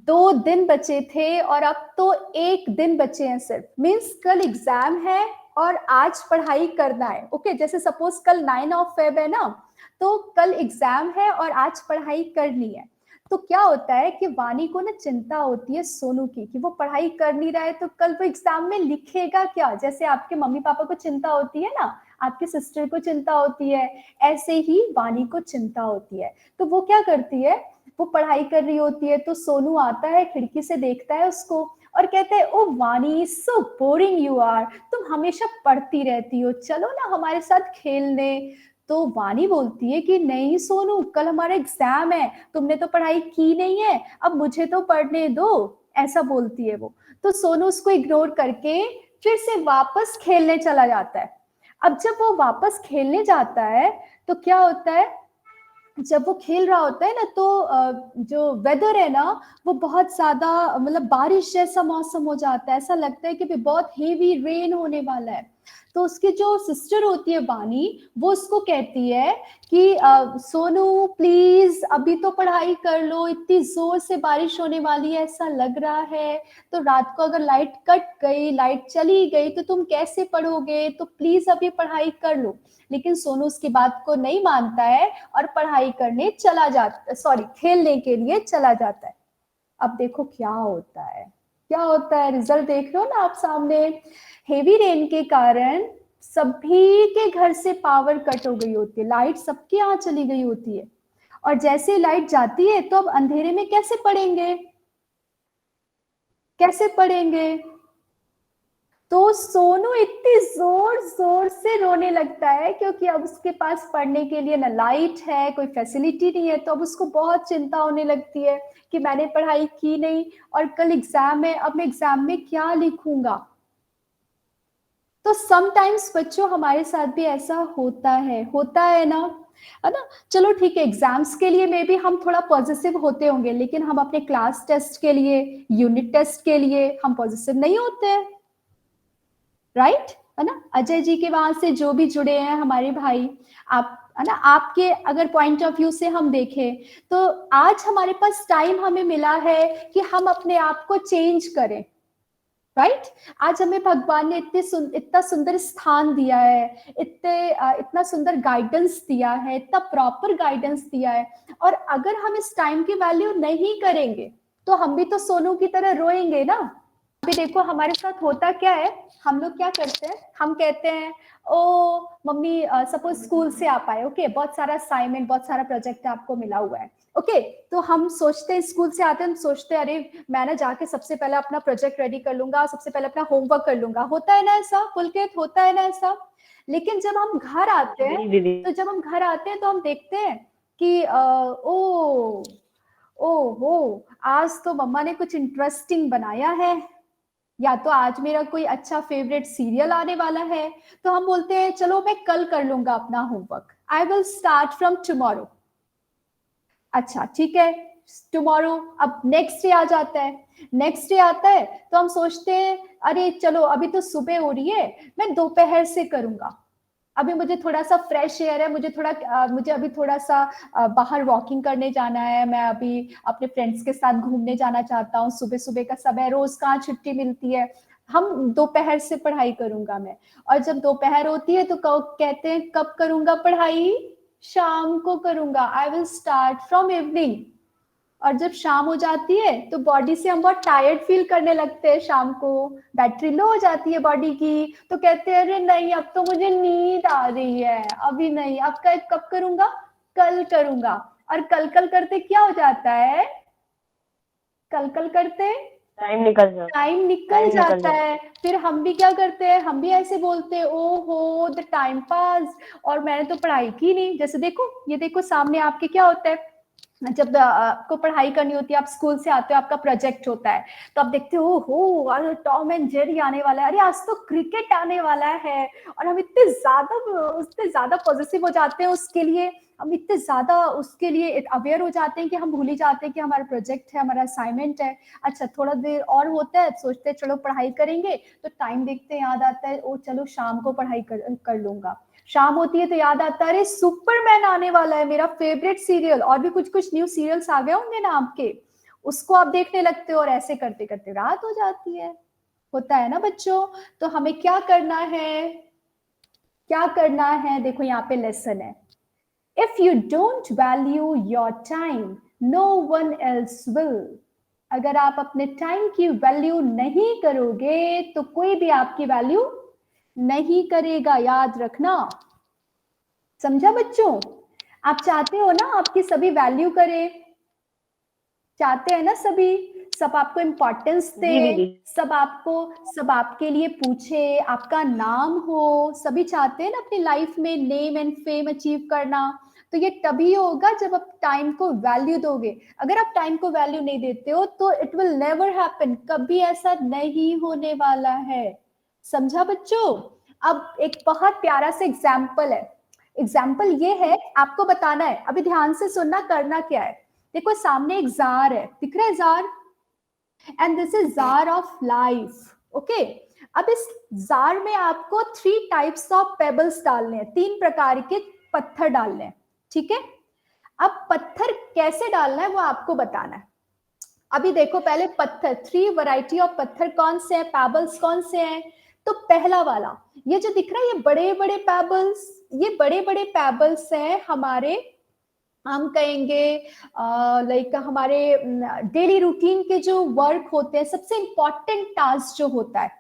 2 दिन बचे थे और अब तो 1 दिन बचे हैं सिर्फ। मीन्स कल एग्जाम है और आज पढ़ाई करना है। ओके, जैसे सपोज कल 9 है ना, तो कल एग्जाम है और आज पढ़ाई करनी है। तो क्या होता है कि वानी को ना चिंता होती है सोनू की, कि वो पढ़ाई कर नहीं रहा है तो कल वो एग्जाम में लिखेगा क्या। जैसे आपके मम्मी पापा को चिंता होती है ना, आपके सिस्टर को चिंता होती है, ऐसे ही वानी को चिंता होती है। तो वो क्या करती है, वो पढ़ाई कर रही होती है, तो सोनू आता है, खिड़की से देखता है उसको और कहते हैं, ओ वानी, सो बोरिंग यू आर, तुम हमेशा पढ़ती रहती हो, चलो ना हमारे साथ खेलने। तो वानी बोलती है कि नहीं सोनू, कल हमारा एग्जाम है, तुमने तो पढ़ाई की नहीं है, अब मुझे तो पढ़ने दो, ऐसा बोलती है वो। तो सोनू उसको इग्नोर करके फिर से वापस खेलने चला जाता है। अब जब वो वापस खेलने जाता है तो क्या होता है, जब वो खेल रहा होता है ना, तो जो वेदर है ना, वो बहुत ज्यादा, मतलब बारिश जैसा मौसम हो जाता है, ऐसा लगता है कि बहुत हेवी रेन होने वाला है। तो उसकी जो सिस्टर होती है वानी, वो उसको कहती है कि सोनू प्लीज अभी तो पढ़ाई कर लो, इतनी जोर से बारिश होने वाली है ऐसा लग रहा है, तो रात को अगर लाइट कट गई, लाइट चली गई, तो तुम कैसे पढ़ोगे, तो प्लीज अभी पढ़ाई कर लो। लेकिन सोनू उसकी बात को नहीं मानता है और पढ़ाई करने चला जाता, सॉरी खेलने के लिए चला जाता है। अब देखो क्या होता है, क्या होता है, रिजल्ट देख रहे हो ना आप सामने। हेवी रेन के कारण सभी के घर से पावर कट हो गई होती है, लाइट सबके यहाँ चली गई होती है। और जैसे लाइट जाती है तो अब अंधेरे में कैसे पढ़ेंगे, कैसे पढ़ेंगे। तो सोनू इतनी जोर जोर से रोने लगता है, क्योंकि अब उसके पास पढ़ने के लिए ना लाइट है, कोई फैसिलिटी नहीं है। तो अब उसको बहुत चिंता होने लगती है कि मैंने पढ़ाई की नहीं और कल एग्जाम है, अब मैं एग्जाम में क्या लिखूंगा। तो समटाइम्स बच्चों हमारे साथ भी ऐसा होता है ना, है ना। चलो ठीक है, एग्जाम्स के लिए मे बी हम थोड़ा पॉजिटिव होते होंगे, लेकिन हम अपने क्लास टेस्ट के लिए, यूनिट टेस्ट के लिए हम पॉजिटिव नहीं होते हैं, राइट, है ना। अजय जी के वहां से जो भी जुड़े हैं हमारे भाई, आप, है ना, आपके अगर पॉइंट ऑफ व्यू से हम देखें तो आज हमारे पास टाइम हमें मिला है कि हम अपने आप को चेंज करें, राइट। आज हमें भगवान ने इतना सुंदर स्थान दिया है, इतना सुंदर गाइडेंस दिया है, इतना प्रॉपर गाइडेंस दिया है, और अगर हम इस टाइम की वैल्यू नहीं करेंगे तो हम भी तो सोनू की तरह रोएंगे ना। अभी देखो हमारे साथ होता क्या है, हम लोग क्या करते हैं, हम कहते हैं ओ मम्मी, सपोज स्कूल से आप आए, ओके, बहुत सारा असाइनमेंट, बहुत सारा प्रोजेक्ट आपको मिला हुआ है, ओके, तो हम सोचते हैं, स्कूल से आते हैं, हम सोचते हैं अरे मैं ना जाके सबसे पहले अपना प्रोजेक्ट रेडी कर लूंगा, सबसे पहले अपना होमवर्क कर लूंगा, होता है ना ऐसा पुलकित, होता है ना ऐसा। लेकिन जब हम घर आते हैं, तो जब हम घर आते हैं तो हम देखते हैं कि ओ ओ हो, आज तो मम्मा ने कुछ इंटरेस्टिंग बनाया है, या तो आज मेरा कोई अच्छा फेवरेट सीरियल आने वाला है, तो हम बोलते हैं चलो मैं कल कर लूंगा अपना homework, I will start from tomorrow. अच्छा ठीक है, टुमारो, अब नेक्स्ट डे आ जाता है, नेक्स्ट डे आता है तो हम सोचते हैं अरे चलो अभी तो सुबह हो रही है, मैं दोपहर से करूंगा, अभी मुझे थोड़ा सा फ्रेश एयर है, मुझे अभी थोड़ा सा बाहर वॉकिंग करने जाना है, मैं अभी अपने फ्रेंड्स के साथ घूमने जाना चाहता हूँ, सुबह सुबह का समय, रोज कहाँ छुट्टी मिलती है, हम दोपहर से पढ़ाई करूंगा मैं। और जब दोपहर होती है तो कहते हैं कब करूंगा पढ़ाई, शाम को करूंगा, I will start from evening. और जब शाम हो जाती है तो बॉडी से हम बहुत टायर्ड फील करने लगते हैं, शाम को बैटरी लो हो जाती है बॉडी की, तो कहते हैं अरे नहीं अब तो मुझे नींद आ रही है, अभी नहीं, अब कब करूंगा, कल करूंगा। और कल कल करते क्या हो जाता है, कल कल करते टाइम निकल जाता है, फिर हम भी क्या करते हैं, हम भी ऐसे बोलते हैं ओ हो द टाइम पास, और मैंने तो पढ़ाई की नहीं। जैसे देखो, ये देखो सामने आपके क्या होता है, जब आपको पढ़ाई करनी होती है, आप स्कूल से आते हो, आपका प्रोजेक्ट होता है, तो आप देखते हो अरे टॉम एंड जेरी आने वाला है, अरे आज तो क्रिकेट आने वाला है, और हम इतने ज्यादा पॉजिटिव हो जाते हैं उसके लिए, हम इतने ज्यादा उसके लिए अवेयर हो जाते हैं कि हम भूल ही जाते हैं कि हमारा प्रोजेक्ट है, हमारा असाइनमेंट है। अच्छा थोड़ा देर और होता है, सोचते हैं चलो पढ़ाई करेंगे, तो टाइम देखते हैं, याद आता है ओ चलो शाम को पढ़ाई कर लूंगा। शाम होती है तो याद आता है अरे सुपरमैन आने वाला है, मेरा फेवरेट सीरियल, और भी कुछ कुछ न्यू सीरियल्स आ गए होंगे ना आपके, उसको आप देखने लगते हो, और ऐसे करते करते रात हो जाती है। होता है ना बच्चों। तो हमें क्या करना है, क्या करना है, देखो यहाँ पे लेसन है, if you don't value your time no one else will. अगर आप अपने टाइम की वैल्यू नहीं करोगे तो कोई भी आपकी वैल्यू नहीं करेगा, याद रखना। समझा बच्चों। आप चाहते हो ना आपकी सभी वैल्यू करें, चाहते हैं ना सभी, सब आपको इम्पोर्टेंस दे, सब आपके लिए पूछे, आपका नाम हो, सभी चाहते हैं ना अपनी लाइफ में नेम एंड फेम अचीव करना। तो ये तभी होगा जब आप टाइम को वैल्यू दोगे। अगर आप टाइम को वैल्यू नहीं देते हो तो इट विल नेवर हैपन, कभी ऐसा नहीं होने वाला है। समझा बच्चों। अब एक बहुत प्यारा सा एग्जाम्पल है, एग्जाम्पल ये है, आपको बताना है, अभी ध्यान से सुनना, करना क्या है। देखो सामने एक जार है, दिख रहा है jar, and this is jar of life, okay. अब इस जार में आपको 3 टाइप्स ऑफ पेबल्स डालने हैं, 3 प्रकार के पत्थर डालने हैं, ठीक है। अब पत्थर कैसे डालना है वो आपको बताना है। अभी देखो पहले पत्थर, 3 वैरायटी ऑफ पत्थर कौन से हैं, पेबल्स कौन से हैं। तो पहला वाला ये जो दिख रहा है, ये बड़े बड़े पेबल्स, ये बड़े बड़े पेबल्स हैं हमारे, हम कहेंगे लाइक हमारे डेली रूटीन के जो वर्क होते हैं, सबसे इंपॉर्टेंट टास्क जो होता है,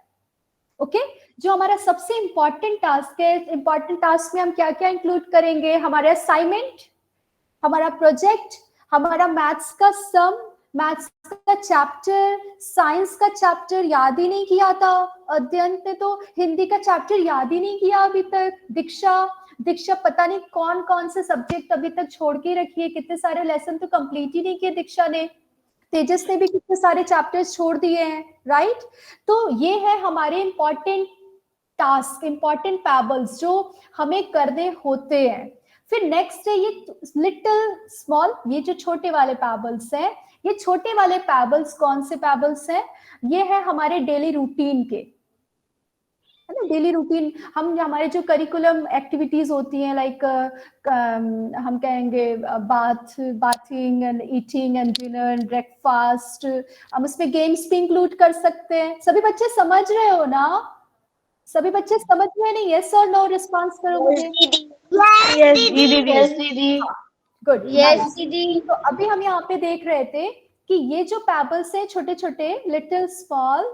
ओके जो हमारा सबसे इंपॉर्टेंट टास्क है, इंपॉर्टेंट टास्क में हम क्या क्या इंक्लूड करेंगे, हमारे असाइनमेंट, हमारा प्रोजेक्ट, हमारा मैथ्स का सम, मैथ्स का चैप्टर, साइंस का चैप्टर याद ही नहीं किया था, अध्ययन ने तो हिंदी का चैप्टर याद ही नहीं किया अभी तक, दीक्षा दीक्षा पता नहीं कौन कौन से सब्जेक्ट अभी तक छोड़ के रखी है, कितने सारे लेसन तो कंप्लीट ही नहीं किए दीक्षा ने, तेजस ने भी कितने सारे चैप्टर्स छोड़ दिए हैं, राइट। तो ये है हमारे इंपॉर्टेंट टास्क, इंपॉर्टेंट पैबल्स जो हमें करने होते हैं। फिर नेक्स्ट है ये लिटिल स्मॉल, ये जो छोटे वाले पैबल्स हैं, ये छोटे वाले पैबल्स कौन से पैबल्स हैं, ये है हमारे डेली रूटीन के, है ना, डेली रूटीन। हम हमारे जो करिकुलम एक्टिविटीज होती हैं, लाइक हम कहेंगे bathing and eating and dinner and breakfast, हम उसमें गेम्स भी इंक्लूड कर सकते हैं। सभी बच्चे समझ रहे हो ना? सभी बच्चे समझ रहे नहीं? यस और नो रिस्पॉन्स करो मुझे। यस दीदी, यस दीदी, गुड, यस नाइस। दीदी। तो अभी हम यहाँ पे देख रहे थे कि ये जो पैबल्स है, छोटे छोटे, little small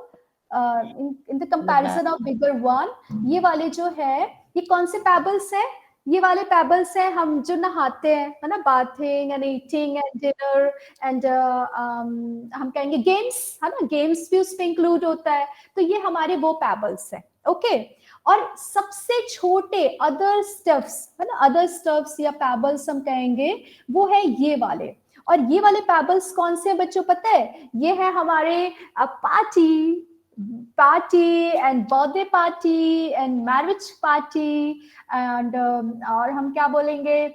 in the comparison of bigger one, ये वाले जो है, ये कौन से पैबल्स है? ये वाले पैबल्स है हम जो नहाते हैं, है ना, bathing and eating and dinner and हम कहेंगे गेम्स, है ना, गेम्स भी उसमें इंक्लूड होता है। तो ये हमारे वो पैबल्स है, ओके। और सबसे छोटे अदर स्टफ्स, है ना, अदर स्टफ्स या पैबल्स हम कहेंगे, वो है ये वाले। और ये वाले पैबल्स कौन से हैं बच्चों, पता है? ये है हमारे party and birthday party and marriage party and और हम क्या बोलेंगे,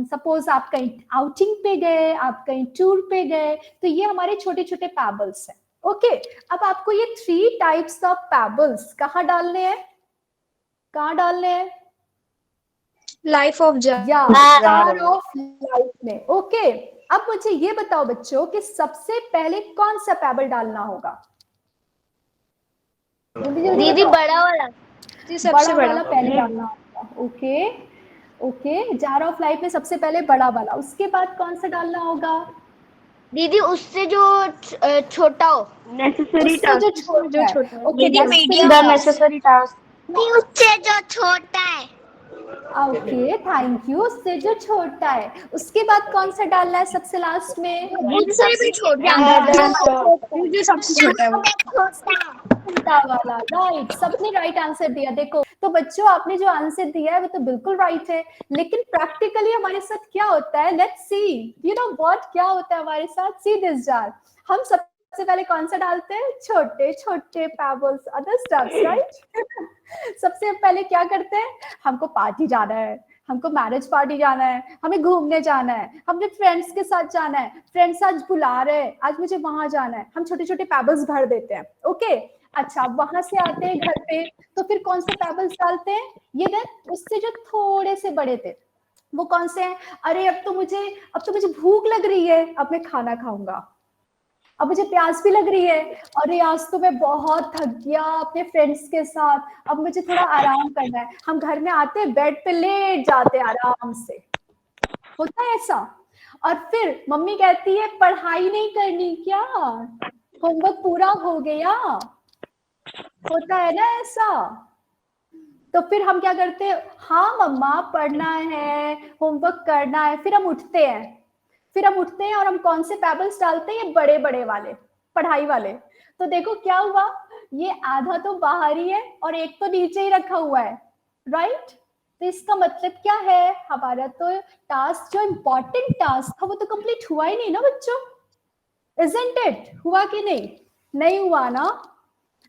सपोज आप कहीं आउटिंग पे गए, आप कहीं टूर पे गए, तो ये हमारे छोटे छोटे पैबल्स हैं, ओके। अब आपको ये 3 टाइप्स ऑफ पैबल्स कहाँ डालने हैं? कहाँ डालने हैं? लाइफ ऑफ या जार ऑफ लाइफ में, ओके। अब मुझे ये बताओ बच्चों कि सबसे पहले कौन सा पैबल डालना होगा? जल्दी जल्दी दीदी बताओ। बड़ा वाला जी, बड़ा सबसे बड़ा वाला पहले डालना होगा, okay okay. Jar of life में सबसे पहले बड़ा वाला, उसके बाद कौन सा डालना होगा? दीदी, उससे जो छोटा हो, नेसेसरी उससे जो टास्क, जो छोटा है, छोटा है ओके, दीदी, मीडियम, द नेसेसरी टास्क, उससे जो छोटा है। Okay, thank you. उससे जो छोटा है, उसके बाद कौन सा डालना है सबसे लास्ट में? उससे भी छोटा है, जो सबसे छोटा है वो। छोटा वाला, राइट। सबने राइट आंसर दिया। देखो तो बच्चों, आपने जो आंसर दिया है वो तो बिल्कुल राइट है, लेकिन प्रैक्टिकली हमारे साथ क्या होता है, let's see, you know what, क्या होता है हमारे साथ? See this jar. हम सबसे पहले कौन सा डालते हैं? छोटे छोटे पैबल्स, अदर स्टफ्स, राइट। सबसे पहले क्या करते हैं? हमको पार्टी जाना है, हमको मैरिज पार्टी जाना है, हमें घूमने जाना है, हमने फ्रेंड्स के साथ जाना है, फ्रेंड्स आज बुला रहे हैं, आज मुझे वहां जाना है, हम छोटे छोटे पैबल्स भर देते हैं, ओके। अच्छा, वहां से आते हैं घर पे, तो फिर कौन से पैबल्स डालते हैं? ये देख, उससे जो थोड़े से बड़े थे, वो कौन से हैं? अरे अब तो मुझे भूख लग रही है, अब मैं खाना खाऊंगा। अब मुझे प्यास भी लग रही है, अरे आज तो मैं बहुत थक गया अपने फ्रेंड्स के साथ, अब मुझे थोड़ा आराम करना है। हम घर में आते, बेड पे लेट जाते आराम से, होता है ऐसा। और फिर मम्मी कहती है पढ़ाई नहीं करनी क्या, होमवर्क पूरा हो गया, होता है ना ऐसा। तो फिर हम क्या करते हैं? हाँ मम्मा, पढ़ना है, होमवर्क करना है। फिर हम उठते हैं, और हम कौन से पैबल्स डालते हैं? ये बड़े बड़े वाले, पढ़ाई वाले। तो देखो क्या हुआ, ये आधा तो बाहर ही है और एक तो नीचे ही रखा हुआ है, राइट। तो इसका मतलब क्या है, हमारा तो टास्क, जो इम्पोर्टेंट टास्क था, वो तो कंप्लीट हुआ ही नहीं ना बच्चों, इजंट इट? हुआ कि नहीं? नहीं हुआ ना।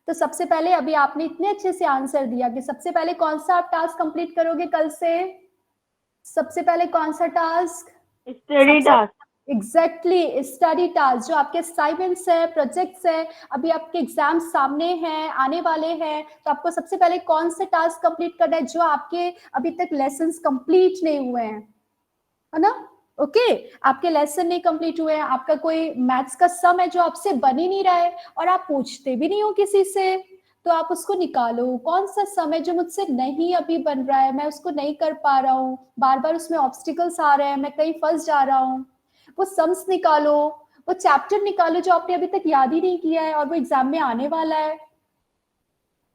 तो सबसे पहले, अभी आपने इतने अच्छे से आंसर दिया कि सबसे पहले कौन सा आप टास्क कंप्लीट करोगे कल से? सबसे पहले कौन सा task? Study task. Exactly, study task. जो आपके असाइनमेंट्स है, प्रोजेक्ट्स है, अभी आपके एग्जाम सामने हैं, आने वाले हैं, तो आपको सबसे पहले कौन से टास्क कंप्लीट करना है जो आपके अभी तक लेसन्स कंप्लीट नहीं हुए हैं, है ना? ओके, आपके लेसन नहीं कंप्लीट हुए हैं, आपका कोई मैथ्स का सम है जो आपसे बन ही नहीं रहा है और आप पूछते भी नहीं हो किसी से, तो आप उसको निकालो। कौन सा सम है जो मुझसे नहीं अभी बन रहा है, मैं उसको नहीं कर पा रहा हूँ, बार बार उसमें ऑब्स्टिकल्स आ रहे हैं, मैं कहीं फंस जा रहा हूँ। वो सम्स निकालो, वो चैप्टर निकालो जो आपने अभी तक याद ही नहीं किया है और वो एग्जाम में आने वाला है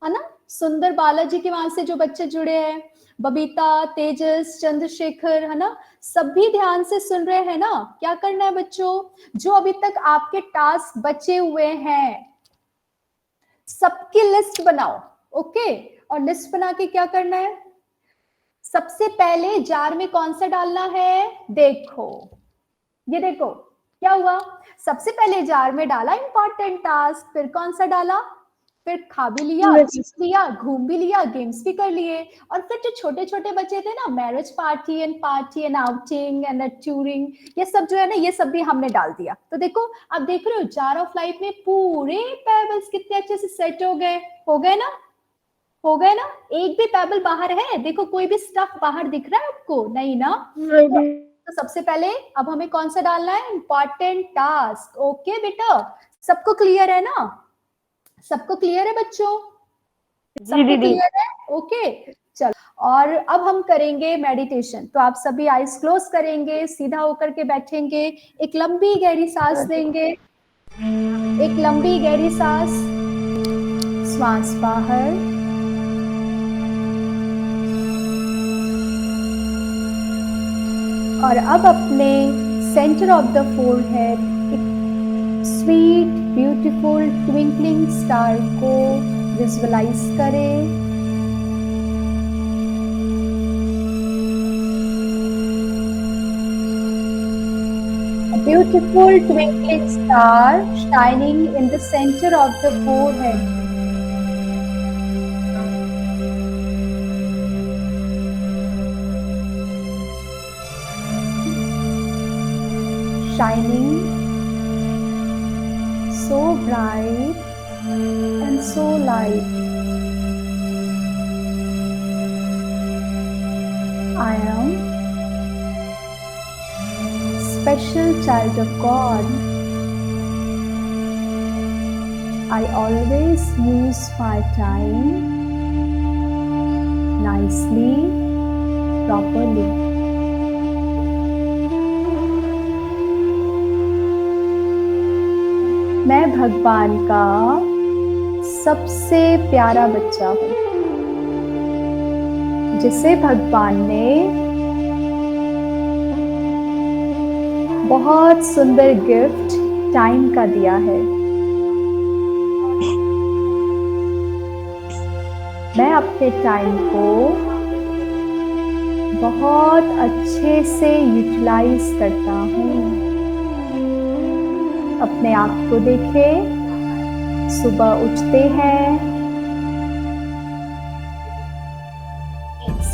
ना? सुंदर बालाजी के वहां से जो बच्चे जुड़े हैं, बबीता, तेजस, चंद्रशेखर, है ना, सभी ध्यान से सुन रहे हैं ना? क्या करना है बच्चों, जो अभी तक आपके टास्क बचे हुए हैं सबकी लिस्ट बनाओ, ओके। और लिस्ट बना के क्या करना है? सबसे पहले जार में कौन सा डालना है? देखो, ये देखो क्या हुआ, सबसे पहले जार में डाला इंपॉर्टेंट टास्क, फिर कौन सा डाला? फिर खा भी लिया, पी लिया, घूम भी लिया, गेम्स भी कर लिए, और फिर जो छोटे छोटे बच्चे थे ना, marriage party and outing and touring, ये सब जो है ना, ये सब भी हमने डाल दिया। तो देखो, आप देख रहे हो जार ऑफ लाइफ में पूरे पैबल्स कितने अच्छे से सेट हो गए ना? हो गए ना? एक भी पेबल बाहर है? देखो कोई भी स्टफ बाहर दिख रहा है आपको? नहीं ना? तो सबसे पहले अब हमें कौन सा डालना है? Important task. ओके बेटा, सबको क्लियर है ना? सबको क्लियर है बच्चों? सबको दीदी। क्लियर है? ओके, चलो। और अब हम करेंगे मेडिटेशन। तो आप सभी आईज क्लोज करेंगे, सीधा होकर के बैठेंगे, एक लंबी गहरी सांस लेंगे, एक लंबी गहरी सांस, श्वास बाहर, और अब अपने सेंटर ऑफ द फोरहेड एक स्वीट ब्यूटीफुल ट्विंकलिंग स्टार को विजुअलाइज करें। A beautiful twinkling star shining in the center of the forehead. Shining so bright and so light. I am special child of God. I always use my time nicely, properly. मैं भगवान का सबसे प्यारा बच्चा हूँ, जिसे भगवान ने बहुत सुंदर गिफ्ट टाइम का दिया है। मैं अपने टाइम को बहुत अच्छे से यूटिलाइज करता हूँ। अपने आप को देखें, सुबह उठते हैं,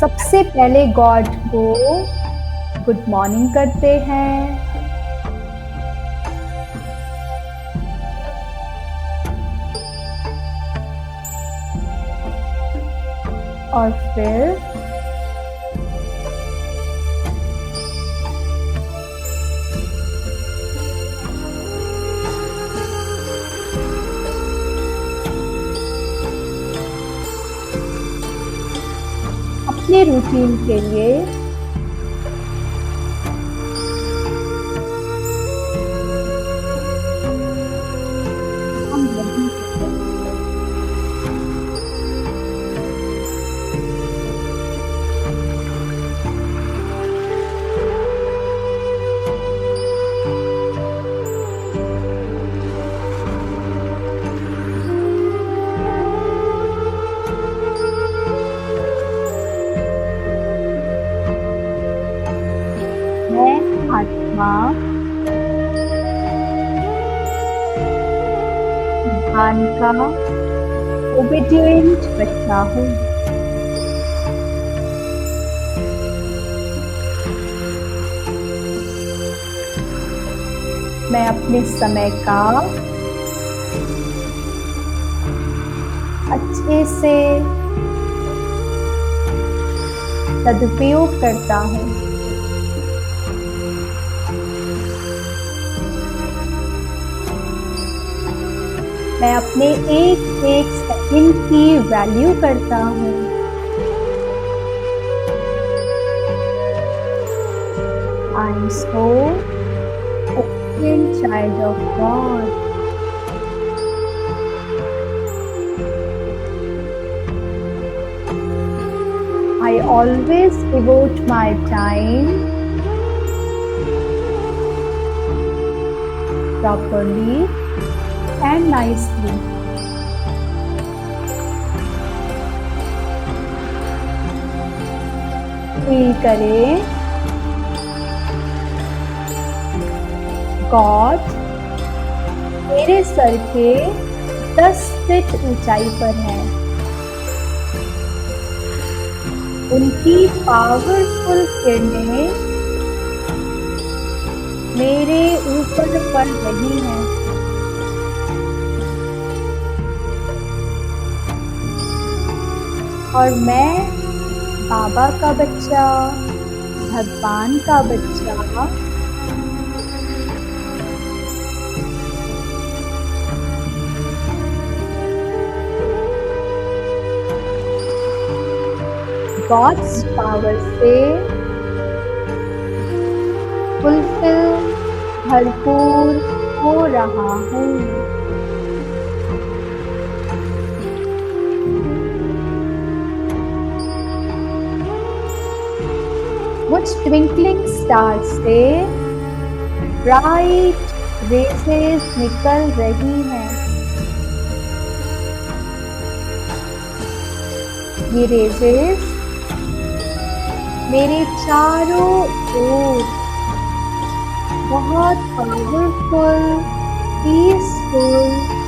सबसे पहले गॉड को गुड मॉर्निंग करते हैं, और फिर अपने रूटीन के लिए हम वही करते हैं। मैं आत्मा भगवान का ओबीडिएंट बच्चा हूँ। मैं अपने समय का अच्छे से सदुपयोग करता हूँ। मैं अपने एक एक सेकंड की वैल्यू करता हूँ। I am so obedient child of God. I always devote my time properly and nicely. Feel करें गॉड मेरे सर के 10 फीट ऊंचाई पर है। उनकी पावरफुल किरणें मेरे ऊपर पड़ रही हैं। और मैं बाबा का बच्चा, भगवान का बच्चा, गॉड्स पावर से फुलफिल भरपूर हो रहा हूँ। मुझ ट्विंकलिंग स्टार से ब्राइट रेसेस निकल रही हैं। ये रेसेस मेरे चारों ओर बहुत पावरफुल, पीसफुल